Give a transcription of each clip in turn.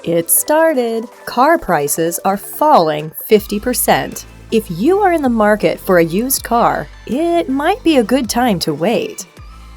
It started. Car prices are falling 50%. If you are in the market for a used car, it might be a good time to wait.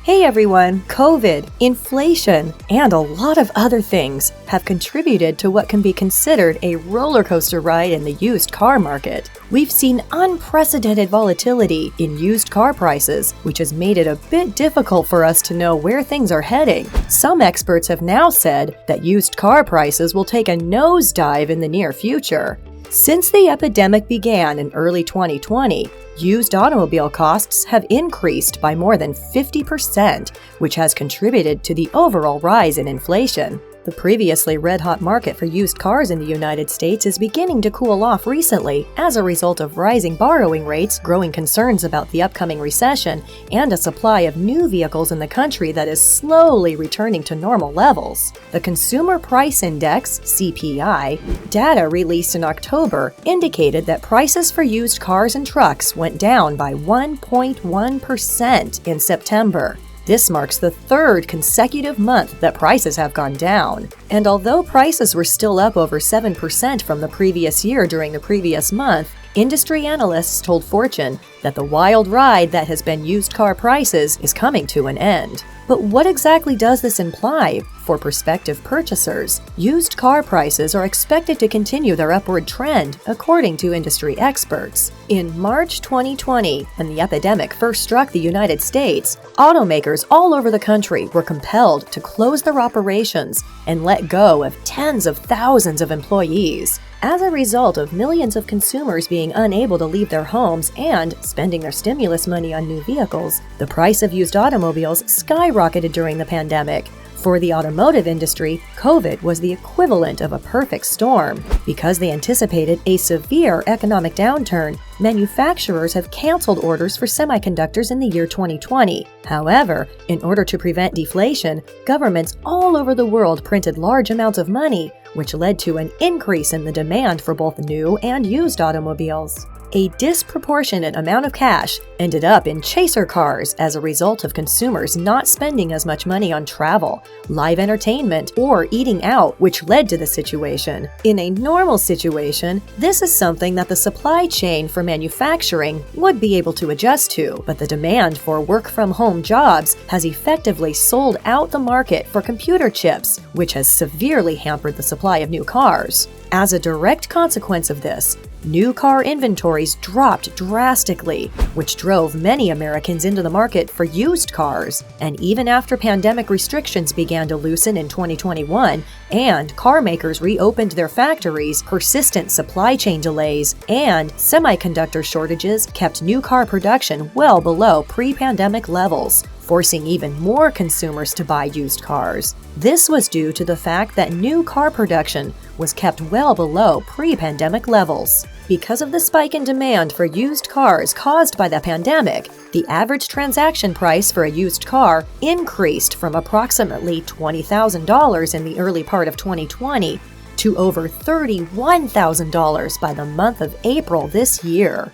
Hey everyone, COVID, inflation, and a lot of other things have contributed to what can be considered a roller coaster ride in the used car market. We've seen unprecedented volatility in used car prices, which has made it a bit difficult for us to know where things are heading. Some experts have now said that used car prices will take a nosedive in the near future. Since the epidemic began in early 2020, used automobile costs have increased by more than 50%, which has contributed to the overall rise in inflation. The previously red-hot market for used cars in the United States is beginning to cool off recently as a result of rising borrowing rates, growing concerns about the upcoming recession, and a supply of new vehicles in the country that is slowly returning to normal levels. The Consumer Price Index, CPI, data released in October indicated that prices for used cars and trucks went down by 1.1% in September. This marks the third consecutive month that prices have gone down. And although prices were still up over 7% from the previous year during the previous month, industry analysts told Fortune that the wild ride that has been used car prices is coming to an end. But what exactly does this imply for prospective purchasers? Used car prices are expected to continue their upward trend, according to industry experts. In March 2020, when the epidemic first struck the United States, automakers all over the country were compelled to close their operations and let go of tens of thousands of employees. As a result of millions of consumers being unable to leave their homes and spending their stimulus money on new vehicles, the price of used automobiles skyrocketed during the pandemic. For the automotive industry, COVID was the equivalent of a perfect storm. Because they anticipated a severe economic downturn, manufacturers have canceled orders for semiconductors in the year 2020. However, in order to prevent deflation, governments all over the world printed large amounts of money, which led to an increase in the demand for both new and used automobiles. A disproportionate amount of cash ended up in chaser cars as a result of consumers not spending as much money on travel, live entertainment, or eating out, which led to the situation. In a normal situation, this is something that the supply chain for manufacturing would be able to adjust to, but the demand for work-from-home jobs has effectively sold out the market for computer chips, which has severely hampered the supply of new cars. As a direct consequence of this, new car inventories dropped drastically, which drove many Americans into the market for used cars. And even after pandemic restrictions began to loosen in 2021 and car makers reopened their factories, persistent supply chain delays and semiconductor shortages kept new car production well below pre-pandemic levels, forcing even more consumers to buy used cars. This was due to the fact that new car production was kept well below pre-pandemic levels. Because of the spike in demand for used cars caused by the pandemic, the average transaction price for a used car increased from approximately $20,000 in the early part of 2020 to over $31,000 by the month of April this year.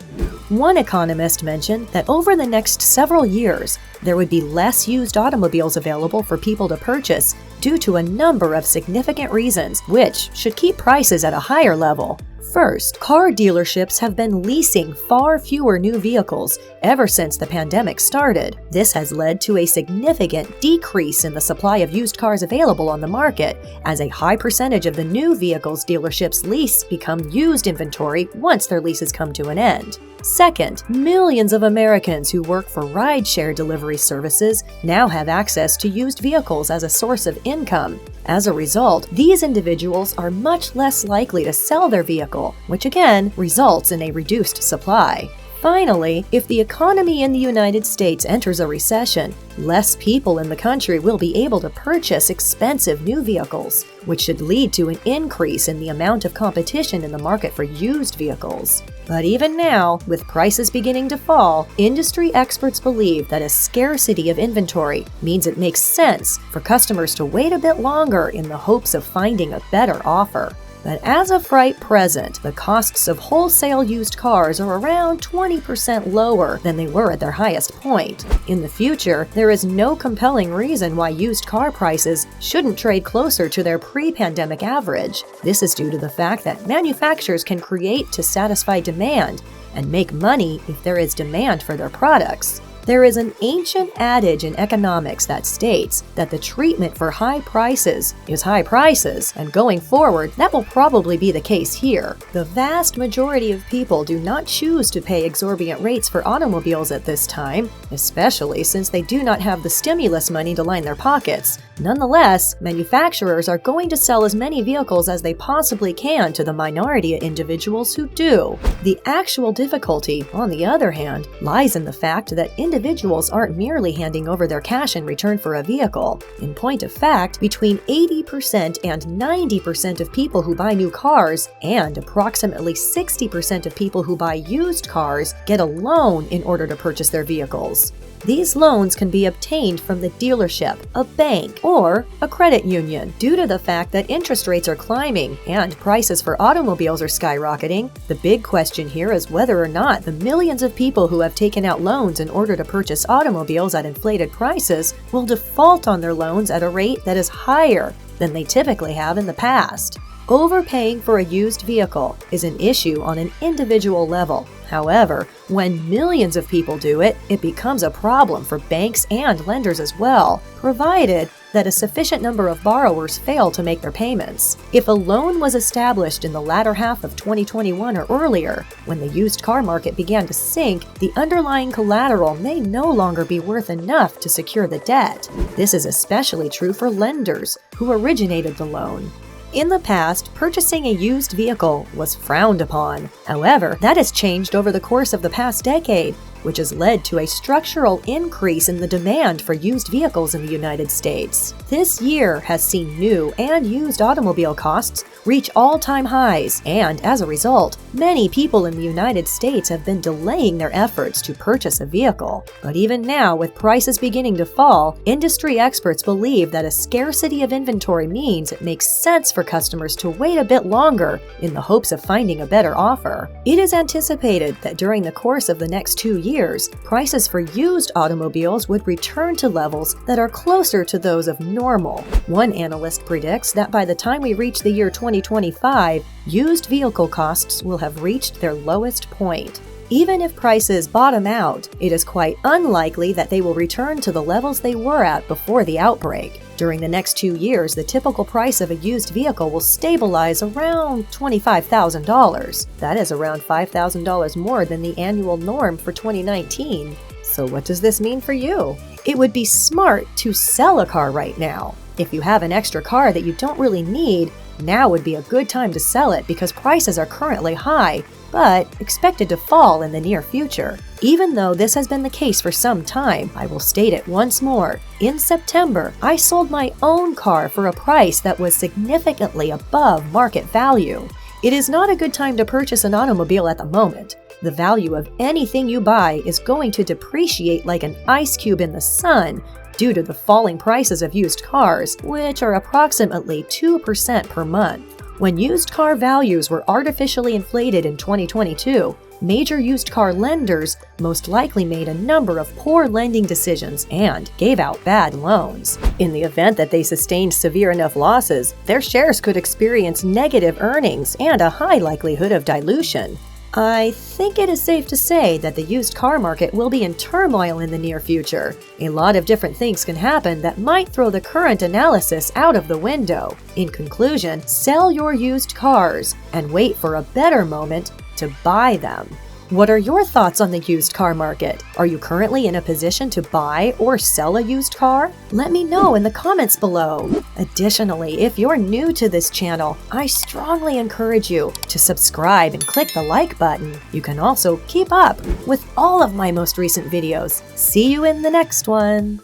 One economist mentioned that over the next several years, there would be less used automobiles available for people to purchase due to a number of significant reasons, which should keep prices at a higher level. First, car dealerships have been leasing far fewer new vehicles ever since the pandemic started. This has led to a significant decrease in the supply of used cars available on the market, as a high percentage of the new vehicles dealerships lease become used inventory once their leases come to an end. Second, millions of Americans who work for rideshare delivery services now have access to used vehicles as a source of income. As a result, these individuals are much less likely to sell their vehicle, which again results in a reduced supply. Finally, if the economy in the United States enters a recession, less people in the country will be able to purchase expensive new vehicles, which should lead to an increase in the amount of competition in the market for used vehicles. But even now, with prices beginning to fall, industry experts believe that a scarcity of inventory means it makes sense for customers to wait a bit longer in the hopes of finding a better offer. But as of right present, the costs of wholesale used cars are around 20% lower than they were at their highest point. In the future, there is no compelling reason why used car prices shouldn't trade closer to their pre-pandemic average. This is due to the fact that manufacturers can create to satisfy demand and make money if there is demand for their products. There is an ancient adage in economics that states that the treatment for high prices is high prices, and going forward, that will probably be the case here. The vast majority of people do not choose to pay exorbitant rates for automobiles at this time, especially since they do not have the stimulus money to line their pockets. Nonetheless, manufacturers are going to sell as many vehicles as they possibly can to the minority of individuals who do. The actual difficulty, on the other hand, lies in the fact that individuals aren't merely handing over their cash in return for a vehicle. In point of fact, between 80% and 90% of people who buy new cars and approximately 60% of people who buy used cars get a loan in order to purchase their vehicles. These loans can be obtained from the dealership, a bank, or a credit union. Due to the fact that interest rates are climbing and prices for automobiles are skyrocketing, the big question here is whether or not the millions of people who have taken out loans in order to purchase automobiles at inflated prices will default on their loans at a rate that is higher than they typically have in the past. Overpaying for a used vehicle is an issue on an individual level. However, when millions of people do it, it becomes a problem for banks and lenders as well, provided that a sufficient number of borrowers fail to make their payments. If a loan was established in the latter half of 2021 or earlier, when the used car market began to sink, the underlying collateral may no longer be worth enough to secure the debt. This is especially true for lenders who originated the loan. In the past, purchasing a used vehicle was frowned upon. However, that has changed over the course of the past decade, which has led to a structural increase in the demand for used vehicles in the United States. This year has seen new and used automobile costs reach all-time highs, and as a result, many people in the United States have been delaying their efforts to purchase a vehicle. But even now, with prices beginning to fall, industry experts believe that a scarcity of inventory means it makes sense for customers to wait a bit longer in the hopes of finding a better offer. It is anticipated that during the course of the next 2 years, prices for used automobiles would return to levels that are closer to those of normal. One analyst predicts that by the time we reach the year 2025, used vehicle costs will have reached their lowest point. Even if prices bottom out, it is quite unlikely that they will return to the levels they were at before the outbreak. During the next 2 years, the typical price of a used vehicle will stabilize around $25,000. That is around $5,000 more than the annual norm for 2019. So what does this mean for you? It would be smart to sell a car right now. If you have an extra car that you don't really need, now would be a good time to sell it because prices are currently high, but expected to fall in the near future. Even though this has been the case for some time, I will state it once more. In September, I sold my own car for a price that was significantly above market value. It is not a good time to purchase an automobile at the moment. The value of anything you buy is going to depreciate like an ice cube in the sun due to the falling prices of used cars, which are approximately 2% per month. When used car values were artificially inflated in 2022, major used car lenders most likely made a number of poor lending decisions and gave out bad loans. In the event that they sustained severe enough losses, their shares could experience negative earnings and a high likelihood of dilution. I think it is safe to say that the used car market will be in turmoil in the near future. A lot of different things can happen that might throw the current analysis out of the window. In conclusion, sell your used cars and wait for a better moment to buy them. What are your thoughts on the used car market? Are you currently in a position to buy or sell a used car? Let me know in the comments below. Additionally, if you're new to this channel, I strongly encourage you to subscribe and click the like button. You can also keep up with all of my most recent videos. See you in the next one.